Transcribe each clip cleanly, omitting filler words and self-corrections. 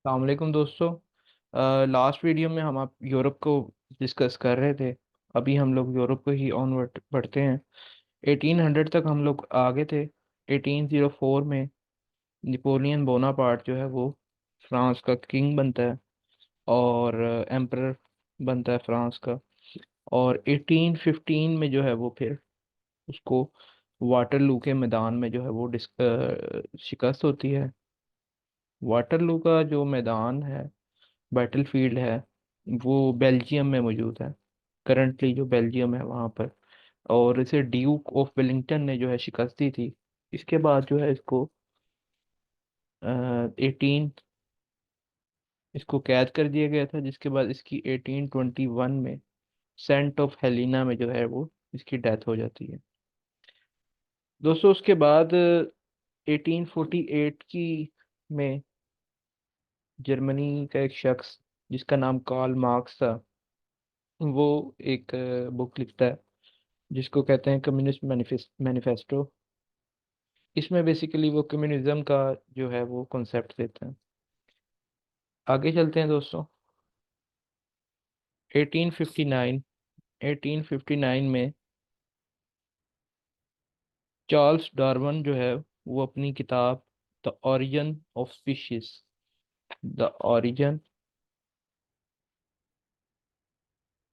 अलैक्म दोस्तों। Last video में हम आप यूरोप को डिस्कस कर रहे थे। अभी हम लोग यूरोप को ही ऑनवर्ड बढ़ते हैं। 1800 तक हम लोग आगे थे। 1804 में नेपोलियन बोनापार्ट जो है वो फ्रांस का किंग बनता है और एम्परर बनता है फ्रांस का। और 1815 में जो है वो फिर उसको वाटरलू के मैदान में जो है वो शिकस्त होती है। वाटरलू का जो मैदान है, बैटलफील्ड है, वो बेल्जियम में मौजूद है। करंटली जो बेल्जियम है वहाँ पर। और इसे ड्यूक ऑफ वेलिंगटन ने जो है शिकस्त दी थी। इसके बाद जो है इसको कैद कर दिया गया था, जिसके बाद इसकी 1821 में सेंट ऑफ हेलिना में जो है वो इसकी डेथ हो जाती है। दोस्तों उसके बाद 1848 की में जर्मनी का एक शख्स जिसका नाम कार्ल मार्क्स था, वो एक बुक लिखता है जिसको कहते हैं कम्युनिस्ट मैनिफेस्टो। इसमें बेसिकली वो कम्युनिज्म का जो है वो कॉन्सेप्ट देते हैं। आगे चलते हैं दोस्तों। 1859 1859 में चार्ल्स डार्विन जो है वो अपनी किताब the origin of species the origin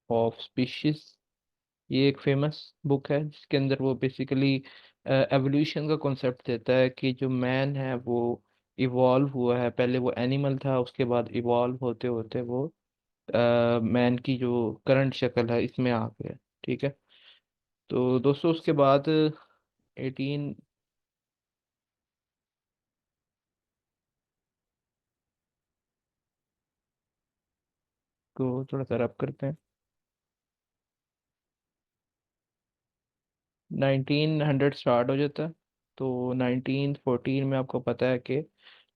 of species ये एक फेमस बुक है जिसके अंदर वो बेसिकली एवोल्यूशन का कॉन्सेप्ट देता है कि जो मैन है वो इवॉल्व हुआ है। पहले वो एनिमल था, उसके बाद इवॉल्व होते होते वो मैन की जो करंट शक्ल है इसमें आ गया। ठीक है। तो दोस्तों उसके बाद 18 को थोड़ा सा रब करते हैं। 1900 स्टार्ट हो जाता है। तो 1914 में आपको पता है कि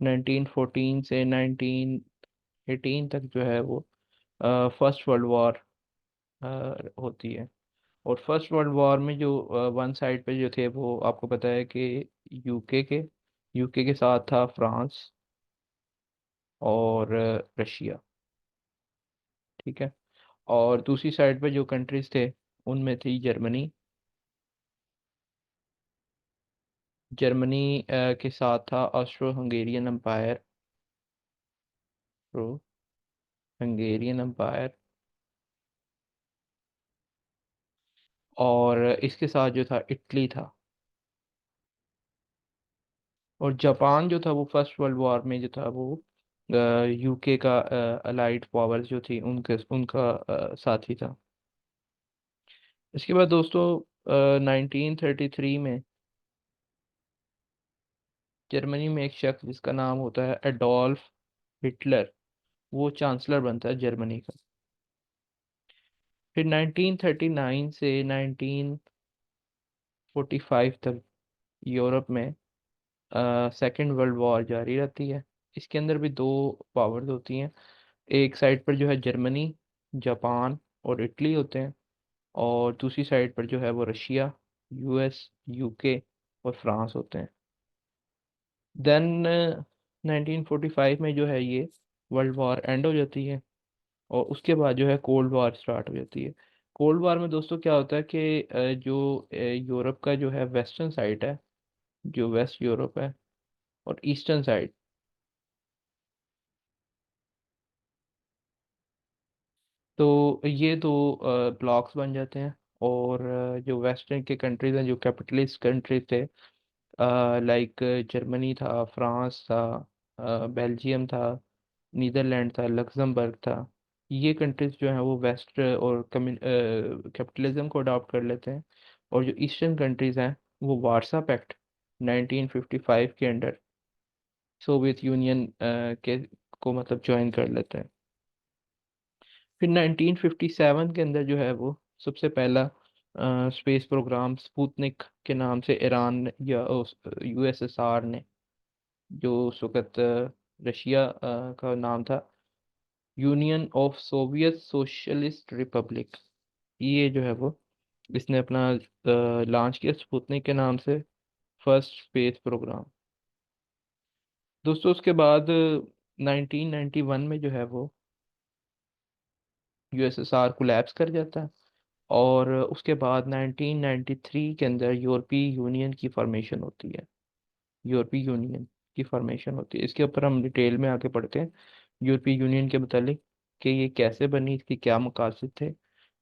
1914 से 1918 तक जो है वो फर्स्ट वर्ल्ड वॉर होती है। और फर्स्ट वर्ल्ड वॉर में जो वन साइड पे जो थे वो आपको पता है कि यूके के यूके के साथ था फ्रांस और रशिया। ठीक है। और दूसरी साइड पे जो कंट्रीज थे उनमें थी जर्मनी। जर्मनी के साथ था Austro Hungarian empire. Austro Hungarian empire. और इसके साथ जो था इटली था। और जापान जो था वो फर्स्ट वर्ल्ड वॉर में जो था वो यूके का अलाइड पावर्स जो थी उनके उनका साथी था। इसके बाद दोस्तों 1933 में जर्मनी में एक शख्स जिसका नाम होता है एडोल्फ हिटलर, वो चांसलर बनता है जर्मनी का। फिर 1939 से 1945 तक यूरोप में सेकेंड वर्ल्ड वॉर जारी रहती है। इसके अंदर भी दो पावर्स होती हैं। एक साइड पर जो है जर्मनी, जापान और इटली होते हैं। और दूसरी साइड पर जो है वो रशिया, यूएस, यूके और फ्रांस होते हैं। देन 1945 में जो है ये वर्ल्ड वॉर एंड हो जाती है। और उसके बाद जो है कोल्ड वॉर स्टार्ट हो जाती है। कोल्ड वॉर में दोस्तों क्या होता है कि जो यूरोप का जो है वेस्टर्न साइड है, जो वेस्ट यूरोप है, और ईस्टर्न साइड, तो ये दो ब्लॉक्स बन जाते हैं। और जो वेस्टर्न के कंट्रीज हैं, जो कैपिटलिस्ट कंट्रीज थे, लाइक जर्मनी था, फ्रांस था, बेल्जियम था, नीदरलैंड था, लक्जमबर्ग था, ये कंट्रीज जो हैं वो वेस्ट और कैपिटलिज्म को अडॉप्ट कर लेते हैं। और जो ईस्टर्न कंट्रीज हैं वो वारसा पैक्ट 1955 के अंडर सोवियत यूनियन के को मतलब ज्वाइन कर लेते हैं। फिर 1957 के अंदर जो है वो सबसे पहला स्पेस प्रोग्राम स्पुतनिक के नाम से ईरान या यूएसएसआर ने, जो उस वक्त रशिया का नाम था, union of Soviet socialist Republic, ये जो है वो इसने अपना लॉन्च किया स्पुतनिक के नाम से फर्स्ट स्पेस प्रोग्राम। दोस्तों उसके बाद 1991 में जो है वो यूएसएसआर कोलैप्स कर जाता है। और उसके बाद 1993 के अंदर यूरोपीय यूनियन की फॉर्मेशन होती है। यूरोपीय यूनियन की फॉर्मेशन होती है। इसके ऊपर हम डिटेल में आके पढ़ते हैं यूरोपीय यूनियन के मतलब कि ये कैसे बनी, इसके क्या मकासद थे,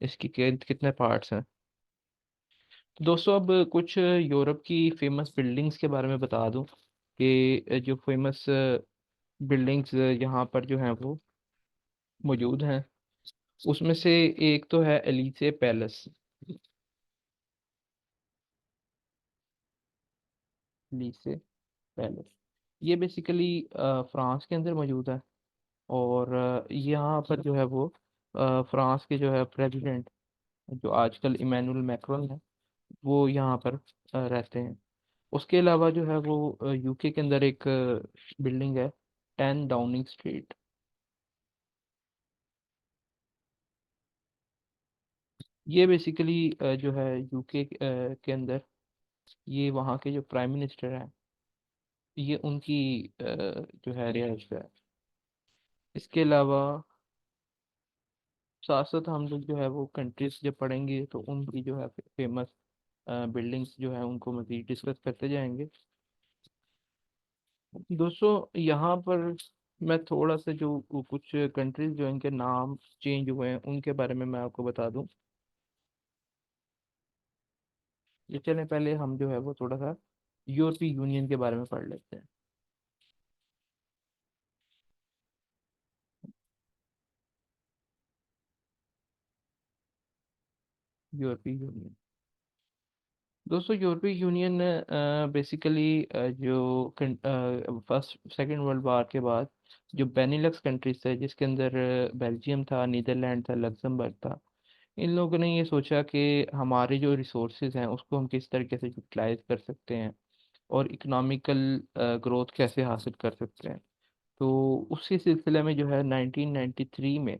इसकी कितने पार्ट्स हैं। तो दोस्तों अब कुछ यूरोप की फेमस बिल्डिंग्स के बारे में बता दूं कि जो फेमस बिल्डिंग्स यहाँ पर जो हैं वो मौजूद हैं। उसमें से एक तो है एलिसे पैलेस। एलिसे पैलेस ये बेसिकली फ्रांस के अंदर मौजूद है। और यहाँ पर जो है वो फ्रांस के जो है प्रेसिडेंट, जो आजकल इमैनुअल मैक्रोन है, वो यहाँ पर रहते हैं। उसके अलावा जो है वो यूके के अंदर एक बिल्डिंग है, 10 डाउनिंग स्ट्रीट। ये बेसिकली जो है यूके के अंदर, ये वहाँ के जो प्राइम मिनिस्टर हैं, ये उनकी जो है रिहाइश है। इसके अलावा साथ साथ हम लोग जो है वो कंट्रीज जब पढ़ेंगे तो उनकी जो है फेमस बिल्डिंग्स जो है उनको मज़ीद डिस्कस करते जाएंगे। दोस्तों यहाँ पर मैं थोड़ा सा जो कुछ कंट्रीज जो इनके नाम चेंज हुए हैं उनके बारे में मैं आपको बता दूं। ये चलें पहले हम जो है वो थोड़ा सा यूरोपीय यूनियन के बारे में पढ़ लेते हैं। यूरोपीय यूनियन, दोस्तों यूरोपीय यूनियन बेसिकली जो फर्स्ट सेकंड वर्ल्ड वार के बाद जो बेनिलक्स कंट्रीज थे, जिसके अंदर बेल्जियम था, नीदरलैंड था, लग्जमबर्ग था, इन लोगों ने ये सोचा कि हमारे जो रिसोर्सेज हैं उसको हम किस तरीके से यूटिलाइज कर सकते हैं और इकोनॉमिकल ग्रोथ कैसे हासिल कर सकते हैं। तो उसी सिलसिले में जो है 1993 में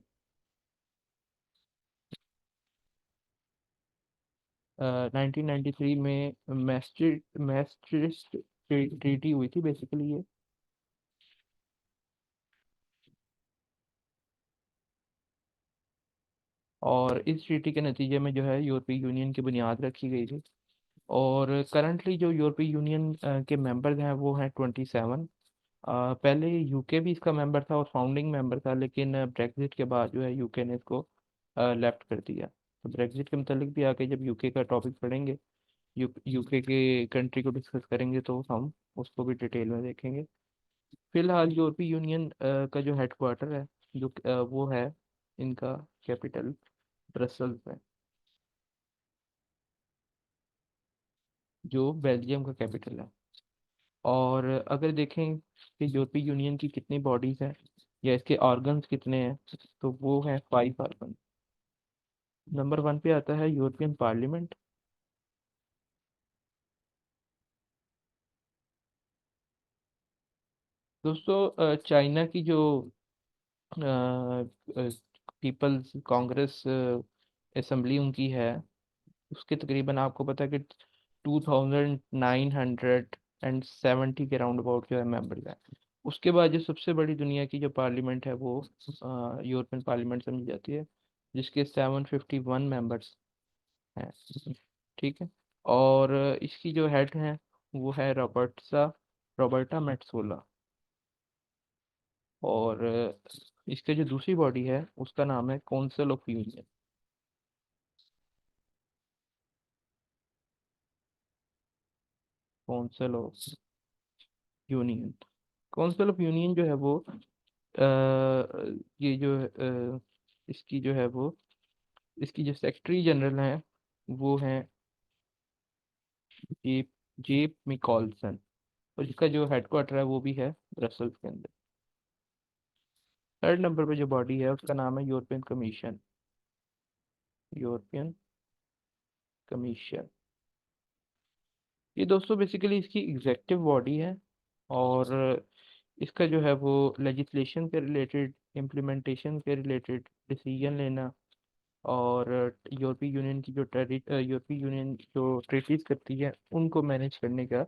1993 में मैस्ट्रिक्ट ट्रीटी हुई थी बेसिकली ये। और इस ट्रीटी के नतीजे में जो है यूरोपीय यूनियन की बुनियाद रखी गई थी। और करंटली जो यूरोपीय यूनियन के मेंबर्स हैं वो हैं 27। पहले यूके भी इसका मेंबर था और फाउंडिंग मेंबर था, लेकिन ब्रेग्जिट के बाद जो है यूके ने इसको लेफ्ट कर दिया। तो ब्रेग्जिट के मतलब भी आके जब यूके का टॉपिक पढ़ेंगे, यूके के कंट्री को डिस्कस करेंगे तो हम उसको भी डिटेल में देखेंगे। फिलहाल यूरोपीय यूनियन का जो हेडक्वार्टर है, जो वो है इनका कैपिटल ब्रसल्स है, जो बेल्जियम का कैपिटल है। और अगर देखें कि यूरोपीय यूनियन की कितनी बॉडीज हैं या इसके ऑर्गन्स कितने हैं, तो वो है 5 ऑर्गन। नंबर 1 पे आता है यूरोपियन पार्लियामेंट। दोस्तों चाइना की जो पीपल्स कांग्रेस असेंबली उनकी है, उसके तकरीबन आपको पता है कि 2970 के राउंड अबाउट जो है मेंबर्स हैं। उसके बाद जो सबसे बड़ी दुनिया की जो पार्लियामेंट है वो यूरोपियन पार्लियामेंट समझी जाती है, जिसके 751 मेंबर्स हैं। ठीक है। और इसकी जो हेड है वो है रॉबर्टा मेट्सोला। और इसके जो दूसरी बॉडी है उसका नाम है council of union. Council of union. Council of union जो है वो ये जो इसकी जो है वो इसकी जो सेक्रेटरी जनरल हैं वो हैं जेप जेप मिकॉल्सन। और जिसका जो हेडक्वार्टर है वो भी है ब्रसल्स के अंदर। थर्ड नंबर पे जो बॉडी है उसका नाम है यूरोपियन कमीशन। यूरोपियन कमीशन, ये दोस्तों बेसिकली इसकी एग्जेक्टिव बॉडी है। और इसका जो है वो लेजिस्लेशन के रिलेटेड, इम्प्लीमेंटेशन के रिलेटेड, डिसीजन लेना, और यूरोपीय यूनियन की जो यूरोपीय यूनियन जो ट्रेटीज करती है उनको मैनेज करने का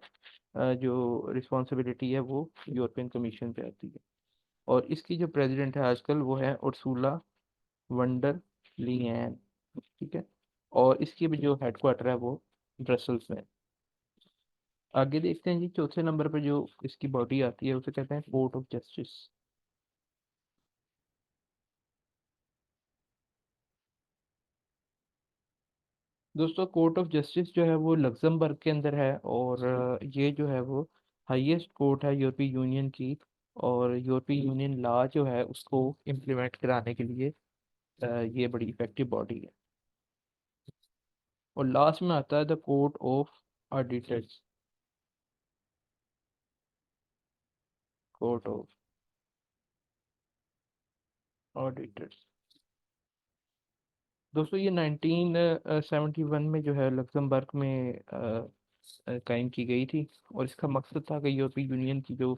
जो रिस्पॉन्सिबिलिटी है वो यूरोपियन कमीशन पे आती है। और इसकी जो प्रेसिडेंट है आजकल वो है उर्सुला वंडर लीन। ठीक है। और इसकी भी जो हेडक्वार्टर है वो ब्रसल्स में है। आगे देखते हैं जी, चौथे नंबर पे जो इसकी बॉडी आती है उसे कहते हैं कोर्ट ऑफ जस्टिस। दोस्तों कोर्ट ऑफ जस्टिस जो है वो लग्जमबर्ग के अंदर है, और ये जो है वो हाईएस्ट कोर्ट है यूरोपीय यूनियन की। और यूरोपीय यूनियन लॉ जो है उसको इम्प्लीमेंट कराने के लिए ये बड़ी इफेक्टिव बॉडी है। और लास्ट में आता है the court of auditors. Court of auditors. दोस्तों ये 1971 में जो है लक्समबर्ग में कायम की गई थी। और इसका मकसद था कि यूरोपीय यूनियन की जो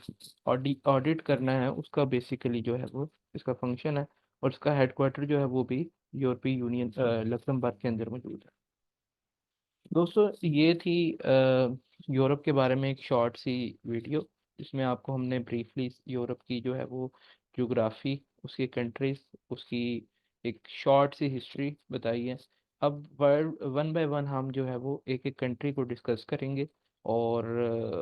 ऑडिट करना है उसका बेसिकली जो है वो इसका फंक्शन है। और इसका हेडक्वार्टर जो है वो भी यूरोपीय यूनियन लक्समबर्ग के अंदर मौजूद है। दोस्तों ये थी यूरोप के बारे में एक शॉर्ट सी वीडियो, जिसमें आपको हमने ब्रीफली यूरोप की जो है वो ज्योग्राफी, उसकी कंट्रीज, उसकी एक शॉर्ट सी हिस्ट्री बताई है। अब वर्ड वन बाय वन हम जो है वो एक एक कंट्री को डिस्कस करेंगे। और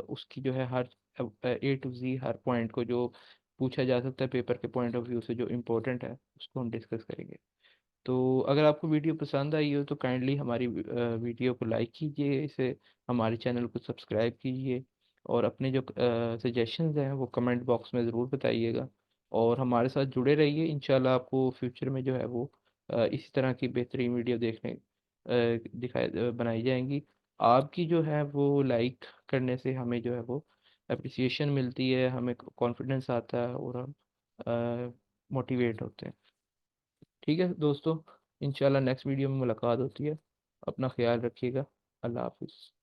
उसकी जो है हर A to Z her point को जो पूछा जा सकता है पेपर के पॉइंट ऑफ व्यू से जो इम्पोर्टेंट है उसको हम डिस्कस करेंगे। तो अगर आपको वीडियो पसंद आई हो तो काइंडली हमारी वीडियो को लाइक कीजिए, इसे हमारे चैनल को सब्सक्राइब कीजिए। और अपने जो सजेशंस हैं वो कमेंट बॉक्स में ज़रूर बताइएगा। और हमारे साथ जुड़े रहिए, इंशाल्लाह आपको फ्यूचर में जो है वो इसी तरह की बेहतरीन वीडियो देखने बनाई जाएंगी। आपकी जो है वो लाइक करने से हमें जो है वो अप्रिसिएशन मिलती है, हमें कॉन्फिडेंस आता है, और हम मोटिवेट होते हैं। ठीक है दोस्तों, इंशाल्लाह नेक्स्ट वीडियो में मुलाकात होती है। अपना ख्याल रखिएगा। अल्लाह हाफिज़।